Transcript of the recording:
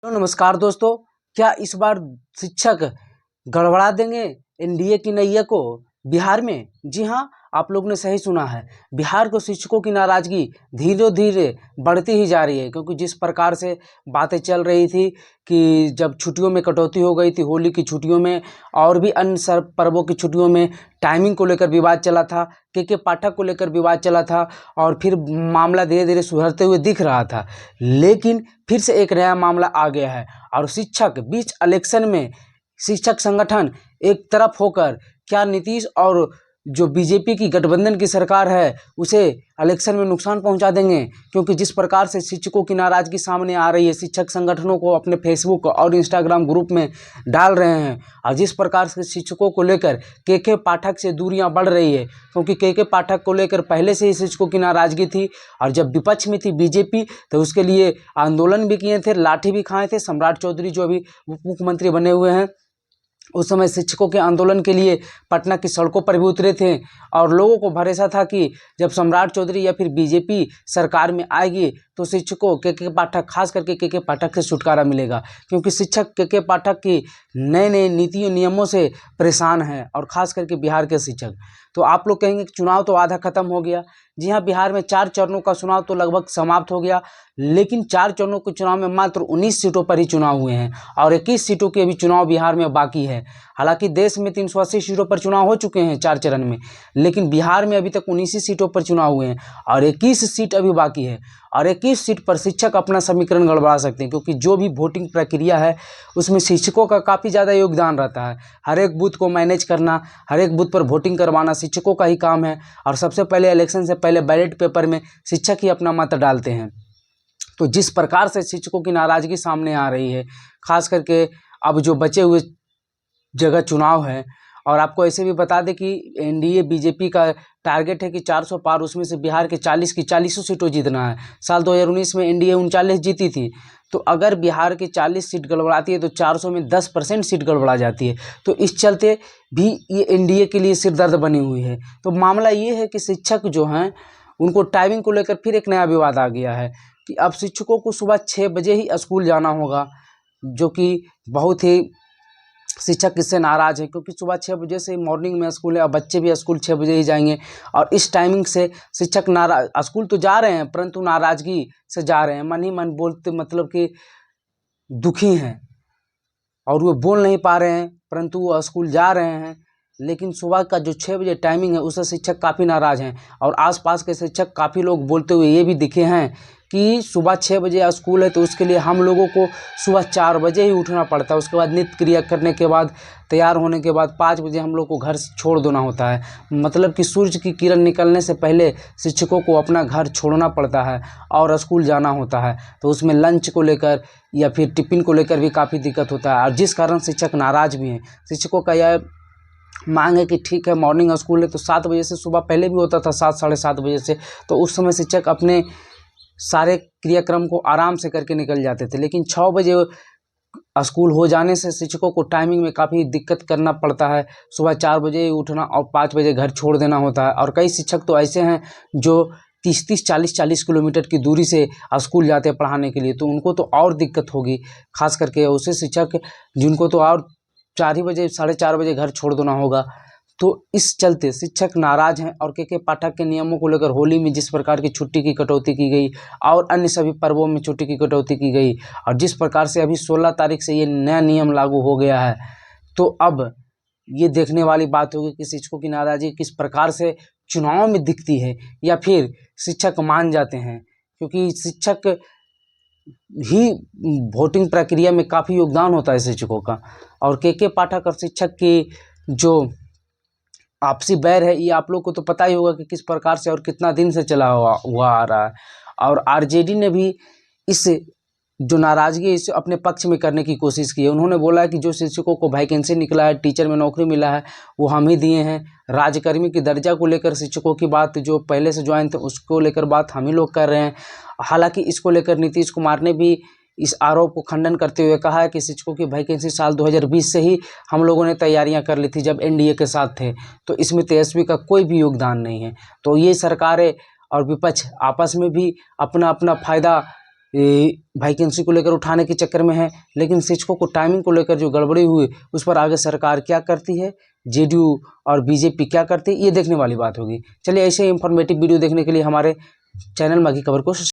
तो नमस्कार दोस्तों, क्या इस बार शिक्षक गड़बड़ा देंगे एनडीए की नैया को बिहार में? जी हाँ, आप लोग ने सही सुना है। बिहार को शिक्षकों की नाराजगी धीरे धीरे बढ़ती ही जा रही है, क्योंकि जिस प्रकार से बातें चल रही थी कि जब छुट्टियों में कटौती हो गई थी, होली की छुट्टियों में और भी अन्य पर्वों की छुट्टियों में टाइमिंग को लेकर विवाद चला था, के पाठक को लेकर विवाद चला था और फिर मामला धीरे धीरे सुधरते हुए दिख रहा था। लेकिन फिर से एक नया मामला आ गया है और शिक्षक बीच इलेक्शन में शिक्षक संगठन एक तरफ होकर क्या नीतीश और जो बीजेपी की गठबंधन की सरकार है उसे इलेक्शन में नुकसान पहुंचा देंगे, क्योंकि जिस प्रकार से शिक्षकों की नाराजगी सामने आ रही है, शिक्षक संगठनों को अपने फेसबुक और इंस्टाग्राम ग्रुप में डाल रहे हैं और जिस प्रकार से शिक्षकों को लेकर के पाठक से दूरियां बढ़ रही है, क्योंकि के पाठक को लेकर पहले से ही शिक्षकों की नाराजगी थी और जब विपक्ष में थी बीजेपी तो उसके लिए आंदोलन भी किए थे, लाठी भी खाए थे। सम्राट चौधरी जो अभी उप मुख्यमंत्री बने हुए हैं, उस समय शिक्षकों के आंदोलन के लिए पटना की सड़कों पर भी उतरे थे और लोगों को भरोसा था कि जब सम्राट चौधरी या फिर बीजेपी सरकार में आएगी तो शिक्षकों के पाठक, खास करके के पाठक से छुटकारा मिलेगा, क्योंकि शिक्षक के पाठक की नए नए नीतियों नियमों से परेशान है और ख़ास करके बिहार के शिक्षक। तो आप लोग कहेंगे कि चुनाव तो आधा खत्म हो गया। जी हाँ, बिहार में 4 चरणों का चुनाव तो लगभग समाप्त हो गया, लेकिन 4 चरणों के चुनाव में मात्र 19 सीटों पर ही चुनाव हुए हैं और 21 सीटों के भी चुनाव बिहार में बाकी है। हालांकि देश में 380 सीटों पर चुनाव हो चुके हैं 4 चरण में, लेकिन बिहार में अभी तक 19 ही सीटों पर चुनाव हुए हैं और 21 सीट अभी बाकी है और 21 सीट पर शिक्षक अपना समीकरण गड़बड़ा सकते हैं, क्योंकि जो भी वोटिंग प्रक्रिया है उसमें शिक्षकों का काफ़ी ज़्यादा योगदान रहता है। हर एक बूथ को मैनेज करना, हर एक बूथ पर वोटिंग करवाना शिक्षकों का ही काम है और सबसे पहले इलेक्शन से पहले बैलेट पेपर में शिक्षक ही अपना मत डालते हैं। तो जिस प्रकार से शिक्षकों की नाराज़गी सामने आ रही है, खास करके अब जो बचे हुए जगह चुनाव है, और आपको ऐसे भी बता दें कि एनडीए बीजेपी का टारगेट है कि 400 पार, उसमें से बिहार के 40 की 40 सीटों जीतना है। साल 2019 में एनडीए 39 जीती थी, तो अगर बिहार की 40 सीट गड़बड़ाती है तो 400 में 10% सीट गड़बड़ा जाती है। तो इस चलते भी ये एनडीए के लिए सिरदर्द बनी हुई है। तो मामला ये है कि शिक्षक जो हैं उनको टाइमिंग को लेकर फिर एक नया विवाद आ गया है कि अब शिक्षकों को सुबह 6 बजे ही स्कूल जाना होगा, जो कि बहुत ही शिक्षक इससे नाराज़ है, क्योंकि सुबह 6 बजे से मॉर्निंग में स्कूल है और बच्चे भी स्कूल 6 बजे ही जाएंगे और इस टाइमिंग से शिक्षक स्कूल तो जा रहे हैं परंतु नाराज़गी से जा रहे हैं, मन ही मन बोलते मतलब कि दुखी हैं और वो बोल नहीं पा रहे हैं, परंतु वो स्कूल जा रहे हैं। लेकिन सुबह का जो 6 बजे टाइमिंग है उससे शिक्षक काफ़ी नाराज़ हैं और आसपास के शिक्षक काफ़ी लोग बोलते हुए ये भी दिखे हैं कि सुबह 6 बजे स्कूल है तो उसके लिए हम लोगों को सुबह 4 बजे ही उठना पड़ता है। उसके बाद नित्य क्रिया करने के बाद, तैयार होने के बाद 5 बजे हम लोग को घर छोड़ देना होता है। मतलब कि सूरज की किरण निकलने से पहले शिक्षकों को अपना घर छोड़ना पड़ता है और स्कूल जाना होता है। तो उसमें लंच को लेकर या फिर टिफ़िन को लेकर भी काफ़ी दिक्कत होता है और जिस कारण शिक्षक नाराज़ भी हैं। शिक्षकों का यह मांग है कि ठीक है, मॉर्निंग स्कूल है तो 7 बजे से, सुबह पहले भी होता था 7 साढ़े 7 बजे से, तो उस समय शिक्षक अपने सारे क्रियाक्रम को आराम से करके निकल जाते थे। लेकिन 6 बजे स्कूल हो जाने से शिक्षकों को टाइमिंग में काफ़ी दिक्कत करना पड़ता है। सुबह 4 बजे उठना और 5 बजे घर छोड़ देना होता है और कई शिक्षक तो ऐसे हैं जो 30-30, 40-40 किलोमीटर की दूरी से स्कूल जाते हैं पढ़ाने के लिए, तो उनको तो और दिक्कत होगी। खास करके उसे शिक्षक जिनको तो और 4 ही बजे, साढ़े 4 बजे घर छोड़ देना होगा। तो इस चलते शिक्षक नाराज़ हैं और के पाठक के नियमों को लेकर होली में जिस प्रकार की छुट्टी की कटौती की गई और अन्य सभी पर्वों में छुट्टी की कटौती की गई और जिस प्रकार से अभी 16 तारीख से ये नया नियम लागू हो गया है, तो अब ये देखने वाली बात होगी कि शिक्षकों की नाराज़गी किस प्रकार से चुनाव में दिखती है या फिर शिक्षक मान जाते हैं, क्योंकि शिक्षक ही वोटिंग प्रक्रिया में काफ़ी योगदान होता है शिक्षकों का। और के पाठक और शिक्षक की जो आपसी बैर है ये आप लोग को तो पता ही होगा कि किस प्रकार से और कितना दिन से चला हुआ आ रहा है। और आरजेडी ने भी इस जो नाराज़गी है इसे अपने पक्ष में करने की कोशिश की है। उन्होंने बोला है कि जो शिक्षकों को वैकेंसी निकला है, टीचर में नौकरी मिला है, वो हम ही दिए हैं। राज्यकर्मी की दर्जा को लेकर शिक्षकों की बात जो पहले से ज्वाइन थे उसको लेकर बात हम ही लोग कर रहे हैं। हालांकि इसको लेकर नीतीश कुमार ने भी इस आरोप को खंडन करते हुए कहा है कि शिक्षकों की वैकेंसी साल 2020 से ही हम लोगों ने तैयारियां कर ली थी जब एनडीए के साथ थे, तो इसमें तेजस्वी का कोई भी योगदान नहीं है। तो ये सरकारें और विपक्ष आपस में भी अपना अपना फ़ायदा वैकेंसी को लेकर उठाने के चक्कर में है, लेकिन शिक्षकों को टाइमिंग को लेकर जो गड़बड़ी हुई उस पर आगे सरकार क्या करती है, जेडीयू और बीजेपी क्या करती है, ये देखने वाली बात होगी। चलिए ऐसे इंफॉर्मेटिव वीडियो देखने के लिए हमारे चैनल माघी खबर को